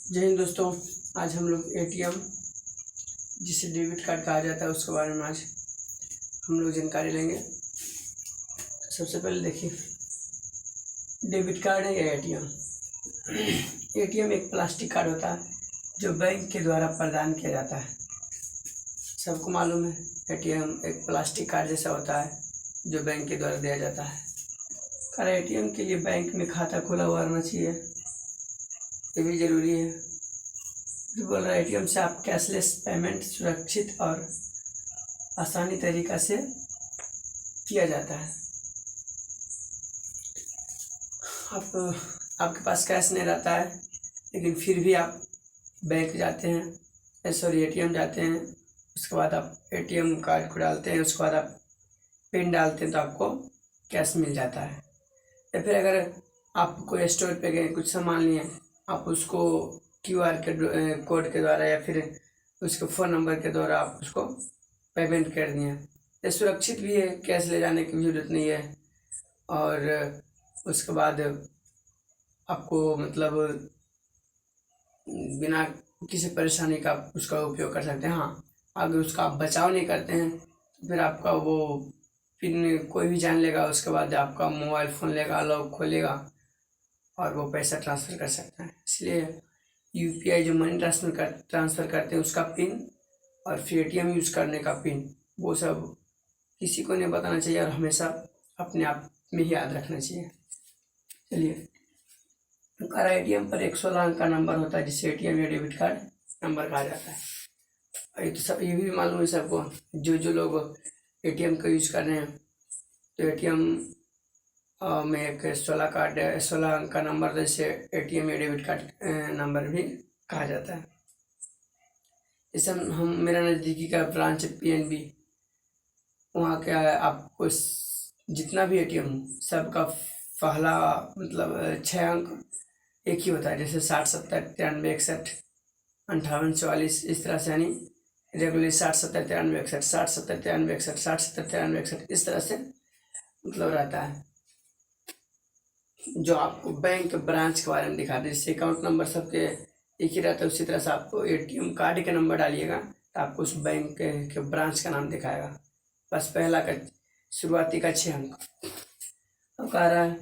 जय हिंद दोस्तों। आज हम लोग एटीएम जिसे डेबिट कार्ड कहा जाता है उसके बारे में आज हम लोग जानकारी लेंगे। सबसे पहले देखिए, डेबिट कार्ड है या एटीएम। एटीएम एक प्लास्टिक कार्ड होता है जो बैंक के द्वारा प्रदान किया जाता है। सबको मालूम है एटीएम एक प्लास्टिक कार्ड जैसा होता है जो बैंक के द्वारा दिया जाता है। पर एटीएम के लिए बैंक में खाता खुला हुआ रहना चाहिए, ये भी ज़रूरी है। जो बोल रहा है एटीएम से आप कैशलेस पेमेंट सुरक्षित और आसानी तरीक़ा से किया जाता है। आपके पास कैश नहीं रहता है लेकिन फिर भी आप बैंक जाते हैं, सॉरी एटीएम जाते हैं, उसके बाद आप एटीएम कार्ड को डालते हैं, उसके बाद आप पिन डालते हैं तो आपको कैश मिल जाता है। या फिर अगर आप कोई स्टोर पे गए, कुछ सामान लिए, आप उसको क्यूआर के कोड के द्वारा या फिर उसके फ़ोन नंबर के द्वारा आप उसको पेमेंट कर दिए। ये सुरक्षित भी है, कैश ले जाने की ज़रूरत नहीं है। और उसके बाद आपको मतलब बिना किसी परेशानी का उसका उपयोग कर सकते हैं। हाँ, अगर उसका आप बचाव नहीं करते हैं तो फिर आपका वो पिन कोई भी जान लेगा, उसके बाद आपका मोबाइल फ़ोन लेगा, लॉक खोलेगा और वो पैसा ट्रांसफ़र कर सकता है। इसलिए यूपीआई जो मनी ट्रांसफ़र करते हैं उसका पिन और फिर एटीएम यूज़ करने का पिन, वो सब किसी को नहीं बताना चाहिए और हमेशा अपने आप में ही याद रखना चाहिए। चलिए, हमारा एटीएम पर एक 16 अंक का नंबर होता है जिसे एटीएम या डेबिट कार्ड नंबर कहा जाता है। ये तो सब ये भी मालूम है सबको, जो लोग एटीएम का यूज़ कर रहे हैं तो एटीएम में एक 16 अंक का नंबर जैसे एटीएम या डेबिट कार्ड नंबर भी कहा जाता है। जैसे मेरा नज़दीकी का ब्रांच पीएनबी, वहाँ क्या है, आपको जितना भी एटीएम सबका पहला मतलब 6 अंक एक ही होता है। जैसे 60 70 93 61 58 44 इस तरह से, यानी रेगुलरली 60 70 93 61 60 70 93 61 60 70 93 61 इस तरह से मतलब रहता है, जो आपको बैंक ब्रांच के बारे में दिखाते हैं। जैसे अकाउंट नंबर सबके एक ही रहता है, उसी तरह से आपको एटीएम कार्ड का नंबर डालिएगा तो आपको उस बैंक के ब्रांच का नाम दिखाएगा। बस पहला का शुरुआती का 6 अंक। अब कह रहा है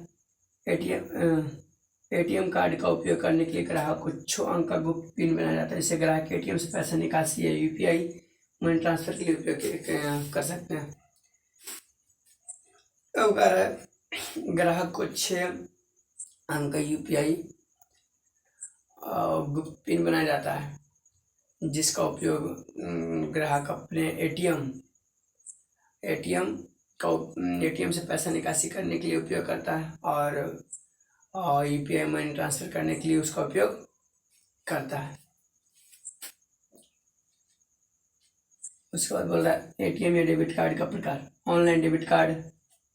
एटीएम कार्ड का उपयोग करने के लिए ग्राहक को 6 अंक का गुप्त पिन बनाया जाता है। जैसे ग्राहक एटीएम से पैसा निकासी या यूपीआई मनी ट्रांसफर के लिए उपयोग कर सकते हैं। अब कह रहा है ग्राहक को 6 अंक का यूपीआई गुप्त पिन बनाया जाता है जिसका उपयोग ग्राहक अपने एटीएम से पैसा निकासी करने के लिए उपयोग करता है और यूपीआई मनी ट्रांसफ़र करने के लिए उसका उपयोग करता है। उसके बाद बोल रहा है एटीएम या डेबिट कार्ड का प्रकार। ऑनलाइन डेबिट कार्ड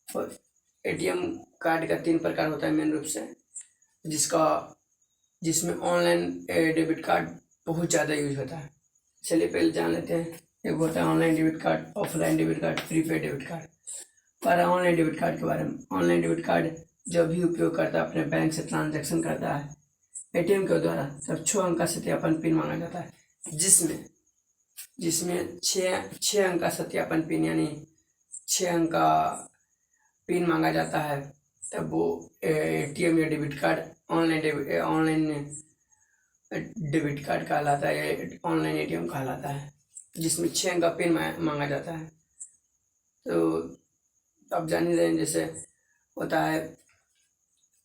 और एटीएम कार्ड का 3 प्रकार होता है मेन रूप से, जिसमें ऑनलाइन डेबिट कार्ड बहुत ज़्यादा यूज होता है। चलिए पहले जान लेते हैं। एक होता है online debit card, offline debit card, prepaid debit card. पर ऑनलाइन डेबिट कार्ड के बारे में, ऑनलाइन डेबिट कार्ड जब भी उपयोगकर्ता अपने बैंक से ट्रांजैक्शन करता है एटीएम के द्वारा तब 6 अंक का सत्यापन पिन मांगा जाता है, जिसमें 6 अंक का सत्यापन पिन यानी 6 अंक का पिन मांगा जाता है। तब वो एटीएम या debit card online debit card कहलाता है या ऑनलाइन एटीएम कहलाता है, जिसमें 6 अंक का पिन मांगा जाता है। तो आप जान ही रहे हैं, जैसे होता है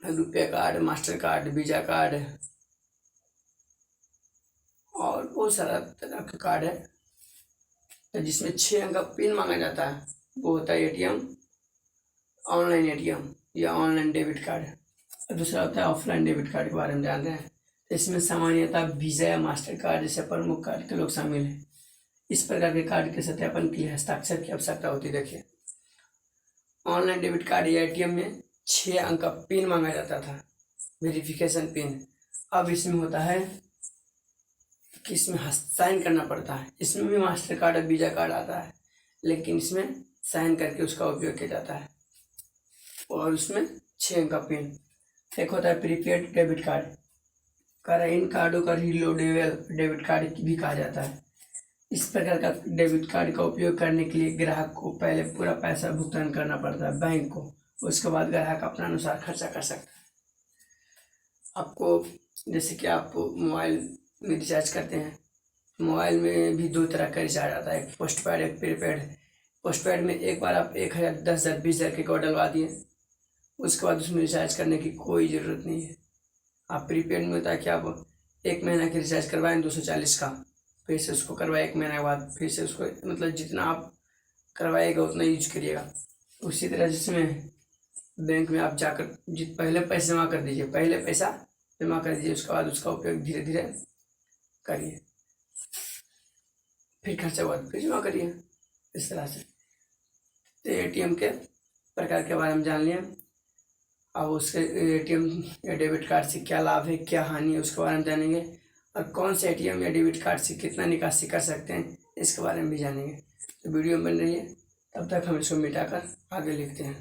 रुपये card, master card, visa card और बहुत सारा तरह का कार्ड है। तो जिसमें 6 अंक का पिन मांगा जाता है वो होता है एटीएम, ऑनलाइन एटीएम या ऑनलाइन डेबिट कार्ड। दूसरा होता है ऑफलाइन डेबिट कार्ड के बारे में जान रहे हैं। तो इसमें सामान्यतः वीज़ा या मास्टर कार्ड जैसे प्रमुख कार्ड के लोग शामिल हैं। इस प्रकार के कार्ड के सत्यापन के लिए हस्ताक्षर की आवश्यकता होती है। देखिए, ऑनलाइन डेबिट कार्ड या एटीएम में 6 अंक का पिन मांगा जाता था, वेरिफिकेशन पिन। अब इसमें होता है कि इसमें साइन करना पड़ता है। इसमें भी मास्टर कार्ड और वीज़ा कार्ड आता है, लेकिन इसमें साइन करके उसका उपयोग किया जाता है और उसमें 6 अंक का पिन। एक होता है प्रीपेड डेबिट कार्ड। इन कार्डों का रीलोडेबल डेबिट कार्ड भी कहा जाता है। इस प्रकार का डेबिट कार्ड का उपयोग करने के लिए ग्राहक को पहले पूरा पैसा भुगतान करना पड़ता है बैंक को, उसके बाद ग्राहक अपना अनुसार खर्चा कर सकता है। आपको जैसे कि आप मोबाइल में रिचार्ज करते हैं, मोबाइल में भी 2 तरह का रिचार्ज आता है, एक पोस्ट पेड एक प्रीपेड। पोस्ट पेड में एक बार आप 1,000 10,000 20,000 के कोड डलवा दिए, उसके बाद उसमें रिचार्ज करने की कोई ज़रूरत नहीं है। आप प्रीपेड में होता है कि आप 1 महीना के रिचार्ज करवाएं 240 का, फिर से उसको करवाए 1 महीने के बाद, फिर से उसको मतलब जितना आप करवाएगा उतना यूज करिएगा। उसी तरह जिसमें बैंक में आप जाकर पहले पैसे जमा कर दीजिए, पहले पैसा जमा कर दीजिए, उसके बाद उसका उपयोग धीरे धीरे करिए, फिर खर्चा हुआ फिर जमा करिए, इस तरह से। तो एटीएम के प्रकार के बारे में जान लिया। अब उसके एटीएम या डेबिट कार्ड से क्या लाभ है, क्या हानि है, उसके बारे में जानेंगे। और कौन से एटीएम या डेबिट कार्ड से कितना निकासी कर सकते हैं, इसके बारे में भी जानेंगे। तो वीडियो बन रही है, तब तक हम इसको मिटाकर आगे लिखते हैं।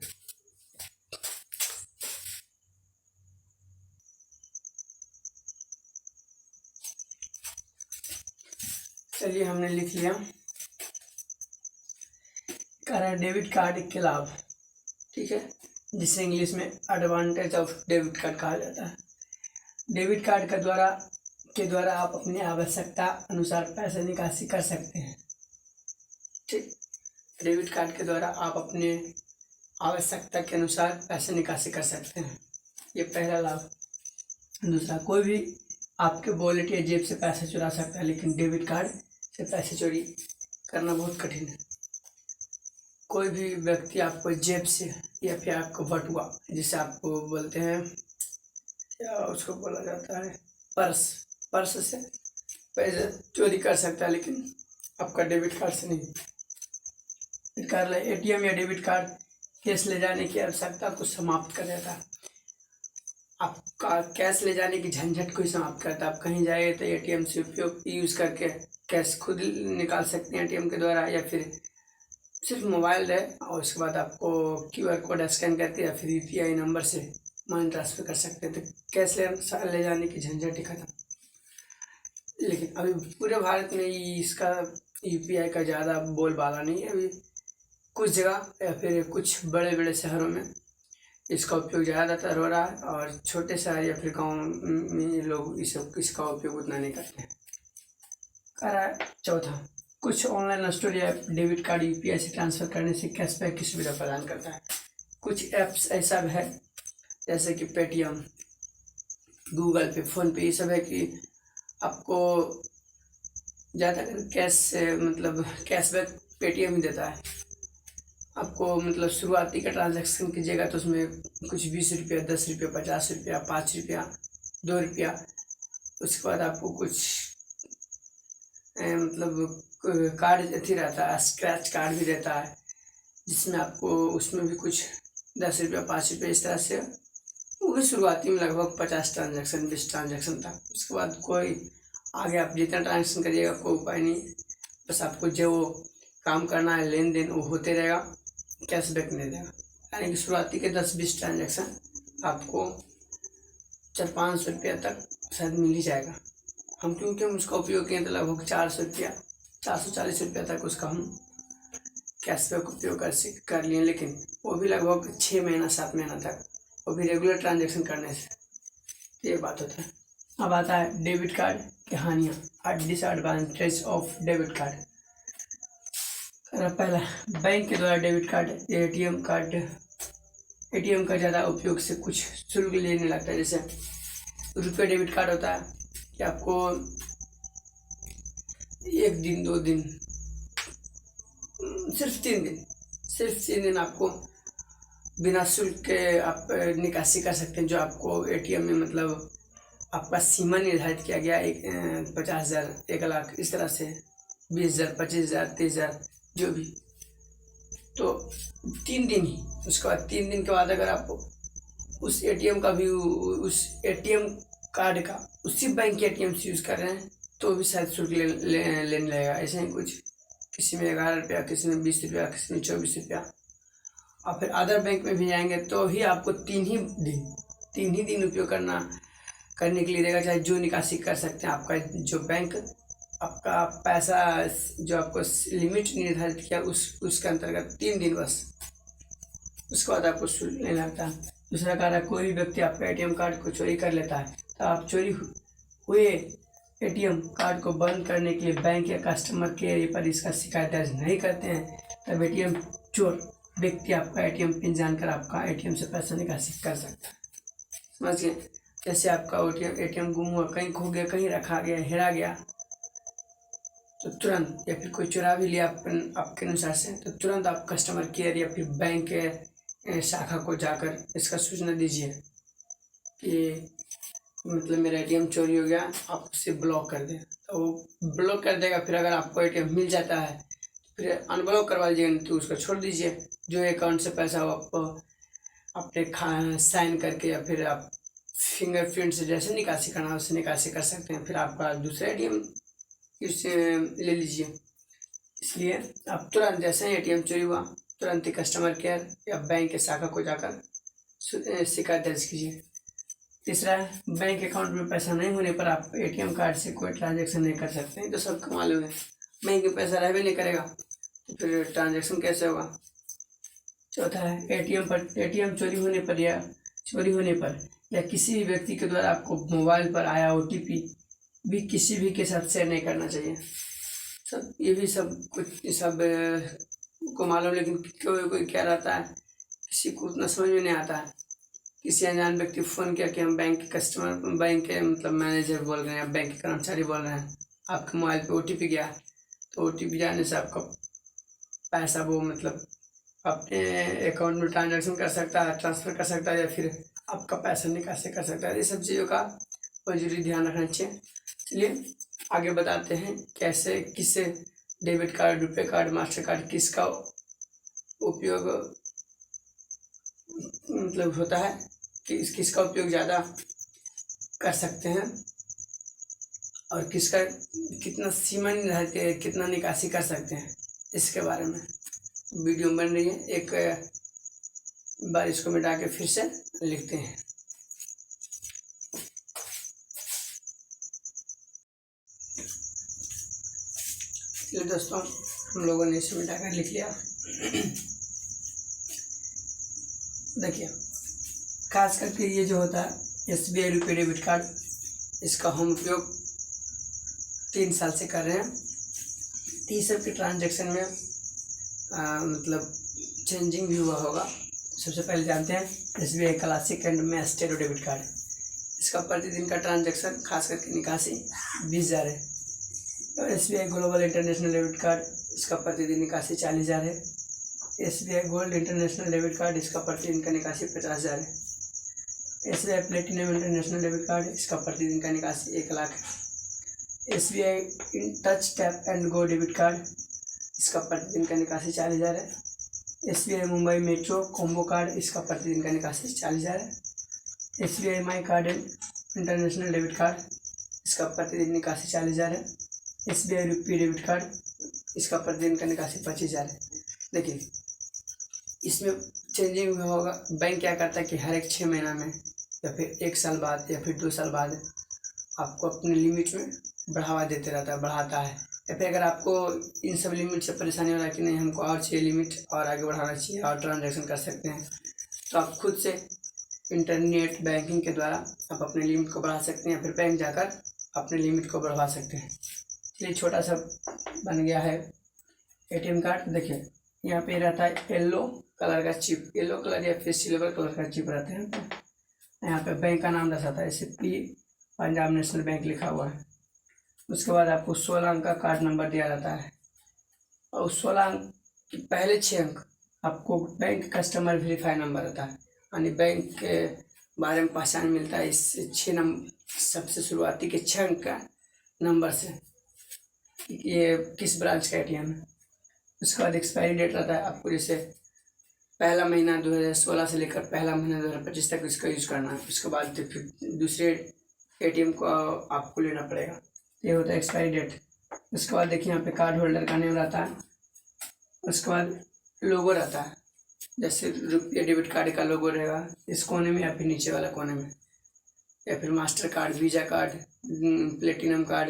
चलिए, हमने लिख लिया। कह रहा है डेबिट कार्ड के लाभ, ठीक है, जिसे इंग्लिश में एडवांटेज ऑफ डेबिट कार्ड कहा जाता है। डेबिट कार्ड के द्वारा आप अपनी आवश्यकता अनुसार पैसे निकासी कर सकते हैं। ठीक, डेबिट कार्ड के द्वारा आप अपने आवश्यकता के अनुसार पैसे निकासी कर सकते हैं, ये पहला लाभ। दूसरा, कोई भी आपके वॉलेट या जेब से पैसा चुरा सकता है, लेकिन डेबिट कार्ड से पैसे चोरी करना बहुत कठिन है। कोई भी व्यक्ति आपको जेब से या फिर आपको बटुआ, जिसे आपको बोलते हैं, क्या उसको बोला जाता है, पर्स से पैसे चोरी कर सकता है, लेकिन आपका डेबिट कार्ड से नहीं। कर ले एटीएम या डेबिट कार्ड कैश ले जाने की आवश्यकता को समाप्त कर देता है। आपका कैश ले जाने की झंझट को ही समाप्त करता है। आप कहीं जाए तो एटीएम से उपयोग यूज़ करके कैश खुद निकाल सकते हैं एटीएम के द्वारा, या फिर सिर्फ मोबाइल रहे और उसके बाद आपको QR कोड स्कैन करके या फिर UPI नंबर से मनी ट्रांसफ़र कर सकते हैं। तो कैश ले जाने की झंझट ही खत्म। लेकिन अभी पूरे भारत में इसका UPI का ज़्यादा बोलबाला नहीं है। अभी कुछ जगह या फिर कुछ बड़े बड़े शहरों में इसका उपयोग ज़्यादातर हो रहा है, और छोटे शहर या फिर गाँव में लोग इसका उपयोग उतना नहीं करते हैं। कह रहा है चौथा, कुछ ऑनलाइन स्टोर या डेबिट कार्ड UPI से ट्रांसफ़र करने से कैशबैक की सुविधा प्रदान करता है। कुछ ऐप्स ऐसा है जैसे कि पेटीएम, गूगल पे, फ़ोनपे, ये सब है कि आपको ज़्यादातर कैश से मतलब कैशबैक पेटीएम ही देता है। आपको मतलब शुरुआती का ट्रांजैक्शन कीजिएगा तो उसमें कुछ 20 रुपया, 10 रुपया, 50 रुपया, 5 रुपया, 2 रुपया, उसके बाद आपको कुछ मतलब कार्ड अथी रहता है, स्क्रैच कार्ड भी रहता है, जिसमें आपको उसमें भी कुछ 10 रुपया, 5 रुपया, इस तरह से। वो भी शुरुआती में लगभग 50 ट्रांजैक्शन, 20 ट्रांजैक्शन तक। उसके बाद कोई आगे आप जितना ट्रांजैक्शन करिएगा कोई उपाय नहीं, बस आपको जो काम करना है लेन देन वो होते रहेगा, कैशबैक नहीं देगा। यानी कि शुरुआती के 10-20 ट्रांजैक्शन आपको 400-500 रुपया तक शायद मिल ही जाएगा। क्योंकि हम उसका उपयोग किए तो लगभग 400 रुपया, 440 रुपया तक उसका हम कैशबैक उपयोग कर लिए, लेकिन वो भी लगभग 6 महीना 7 महीना तक, वो भी रेगुलर ट्रांजैक्शन करने से। ये बात होता है। अब आता है डेबिट कार्ड की हानियाँ और डिसएडवांटेज ऑफ डेबिट कार्ड। पहला, बैंक के द्वारा डेबिट कार्ड एटीएम का ज़्यादा उपयोग से कुछ शुल्क लेने लगता है। जैसे रुपये डेबिट कार्ड होता है कि आपको 1 दिन 2 दिन, सिर्फ 3 दिन आपको बिना शुल्क के आप निकासी कर सकते हैं। जो आपको एटीएम में मतलब आपका सीमा निर्धारित किया गया, 50,000, 1 लाख, इस तरह से 20,000, 25,000, 30,000, जो भी। तो 3 दिन ही, उसके बाद 3 दिन के बाद अगर आप उस एटीएम का भी, उस एटीएम कार्ड का उसी बैंक के एटीएम से यूज़ कर रहे हैं तो भी शायद शुल्क लेने लगेगा। ऐसे ही कुछ, किसी में 11 रुपया, किसी में 20 रुपया, किसी में 24 रुपया। और फिर अदर बैंक में भी जाएंगे तो ही आपको 3 ही दिन उपयोग करना करने के लिए देगा, चाहे जो निकासी कर सकते हैं। आपका जो बैंक आपका पैसा जो आपको लिमिट निर्धारित किया उसके अंतर्गत 3 दिन बस, उसके बाद आपको शुल्क लेना लगता है। दूसरा कारण, कोई भी व्यक्ति आपका एटीएम कार्ड को चोरी कर लेता है तो आप चोरी हुए एटीएम कार्ड को बंद करने के लिए बैंक या कस्टमर केयर पर इसका शिकायत दर्ज नहीं करते हैं, तब एटीएम चोर व्यक्ति आपका एटीएम पिन जानकर आपका एटीएम से पैसा निकासी कर सकता है। समझ गए? जैसे आपका एटीएम गुम हुआ, कहीं खो गया, कहीं रखा गया, हेरा गया, तो तुरंत, या फिर कोई चुरा भी लिया आपके अनुसार से, तो तुरंत आप कस्टमर केयर या फिर बैंक के शाखा को जाकर इसका सूचना दीजिए कि मतलब मेरा एटीएम चोरी हो गया, आप उसे ब्लॉक कर दें, तो वो ब्लॉक कर देगा। फिर अगर आपको एटीएम मिल जाता है फिर अनब्लॉक करवा लीजिए, तो उसको छोड़ दीजिए। जो अकाउंट से पैसा हो आपको अपने साइन करके या फिर आप फिंगरप्रिंट से जैसे निकासी करना उससे निकासी कर सकते हैं। फिर आपका दूसरा एटीएम उससे ले लीजिए। इसलिए आप तुरंत जैसे ही एटीएम चोरी हुआ तुरंत ही कस्टमर केयर या बैंक के शाखा को जाकर शिकायत दर्ज कीजिए। तीसरा, बैंक अकाउंट में पैसा नहीं होने पर आप एटीएम कार्ड से कोई ट्रांजैक्शन नहीं कर सकते हैं, तो सबको मालूम है। बैंक में पैसा रहबे नहीं करेगा तो फिर ट्रांजैक्शन कैसे होगा। चौथा है, एटीएम चोरी होने पर या किसी भी व्यक्ति के द्वारा आपको मोबाइल पर आया ओटीपी भी किसी भी के साथ शेयर नहीं करना चाहिए। सब ये भी सब को मालूम, लेकिन कोई क्या रहता है, किसी को उतना समझ में नहीं आता है। किसी अनजान व्यक्ति फ़ोन किया कि हम बैंक के मतलब मैनेजर बोल रहे हैं, बैंक के कर्मचारी बोल रहे हैं, आपके मोबाइल पे ओटीपी गया, तो ओटीपी जाने से आपका पैसा वो मतलब अपने अकाउंट में ट्रांजैक्शन कर सकता है, ट्रांसफ़र कर सकता है, या फिर आपका पैसा निकासी कर सकता है। ये सब चीज़ों का बहुत जरूरी ध्यान रखना चाहिए। चलिए आगे बताते हैं कैसे किससे डेबिट कार्ड, रुपए कार्ड, मास्टर कार्ड किसका उपयोग मतलब होता है, कि किसका उपयोग ज़्यादा कर सकते हैं और किसका कितना सीमा निर्धारित है, कितना निकासी कर सकते हैं, इसके बारे में वीडियो बन रही है। एक बार इसको मिटा के फिर से लिखते हैं। चलिए दोस्तों, हम लोगों ने इसे मिटा कर लिख लिया। देखिए, खास करके ये जो होता है SBI रुपये डेबिट कार्ड, इसका हम उपयोग 3 साल से कर रहे हैं। 30 के ट्रांजैक्शन में मतलब चेंजिंग भी हुआ होगा। सबसे पहले जानते हैं SBI classic and Maestro debit card. इसका प्रतिदिन का ट्रांजैक्शन खास करके निकासी 20,000 है। और SBI global international debit card, इसका प्रतिदिन निकासी 40,000 है। SBI gold international debit card, इसका प्रतिदिन का निकासी 50,000 है। SBI platinum international debit card, इसका प्रतिदिन का निकासी 1 लाख है। SBI touch tap and go debit card, इसका प्रतिदिन का निकासी 40,000 है। SBI Mumbai metro combo card, इसका प्रतिदिन का निकासी 40,000 है। SBI my card international debit card, इसका प्रतिदिन निकासी 40,000 है। SBI रुपये डेबिट कार्ड, इसका प्रतिदिन का निकासी 25,000 है। देखिए, इसमें चेंजिंग भी होगा। बैंक क्या करता है कि हर एक 6 महीना में या फिर 1 साल बाद या फिर 2 साल बाद आपको अपनी लिमिट में बढ़ावा देते रहता है, बढ़ाता है। या फिर अगर आपको इन सब लिमिट से परेशानी हो रहा है कि नहीं हमको और चाहिए लिमिट और आगे बढ़ाना चाहिए और ट्रांजैक्शन कर सकते हैं, तो आप खुद से इंटरनेट बैंकिंग के द्वारा आप अपने लिमिट को बढ़ा सकते हैं या फिर बैंक जाकर अपने लिमिट को बढ़वा सकते हैं। चलिए, छोटा सा बन गया है एटीएम कार्ड। देखिए, यहाँ पे रहता है येलो कलर का चिप, येलो कलर या फिर सिल्वर कलर का चिप रहता है। यहाँ पे बैंक का नाम दर्शाता है, SB पंजाब नेशनल बैंक लिखा हुआ है। उसके बाद आपको 16 अंक का कार्ड नंबर दिया जाता है और उस 16 अंक के पहले 6 अंक आपको बैंक कस्टमर वेरीफाई नंबर रहता है, यानी बैंक के बारे में पहचान मिलता है इस 6 नंबर सबसे शुरुआती के 6 अंक का नंबर से, ये किस ब्रांच का एटीएम है। उसके बाद एक्सपायरी डेट रहता है आपको, जैसे पहला महीना 2016 से लेकर पहला महीना 2025 तक इसका यूज़ करना है। उसके बाद फिर दूसरे एटीएम को आपको लेना पड़ेगा। ये होता है एक्सपायरी डेट। उसके बाद देखिए, यहाँ पे कार्ड होल्डर का नेम रहता है। उसके बाद लोगो रहता है, जैसे रुपये डेबिट कार्ड का लोगो रहेगा इस कोने में या फिर नीचे वाला कोने में। या फिर master card, visa card, platinum card,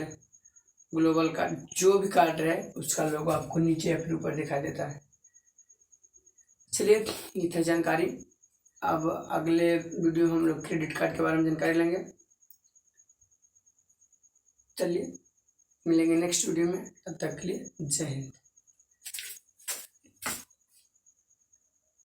global card, जो भी कार्ड रहे उसका लोगो आपको नीचे या फिर ऊपर दिखाई देता है। चलिए, ये था जानकारी। अब अगले वीडियो में हम लोग क्रेडिट कार्ड के बारे में जानकारी लेंगे। चलिए, मिलेंगे नेक्स्ट वीडियो में, तब तक के लिए जय हिंद।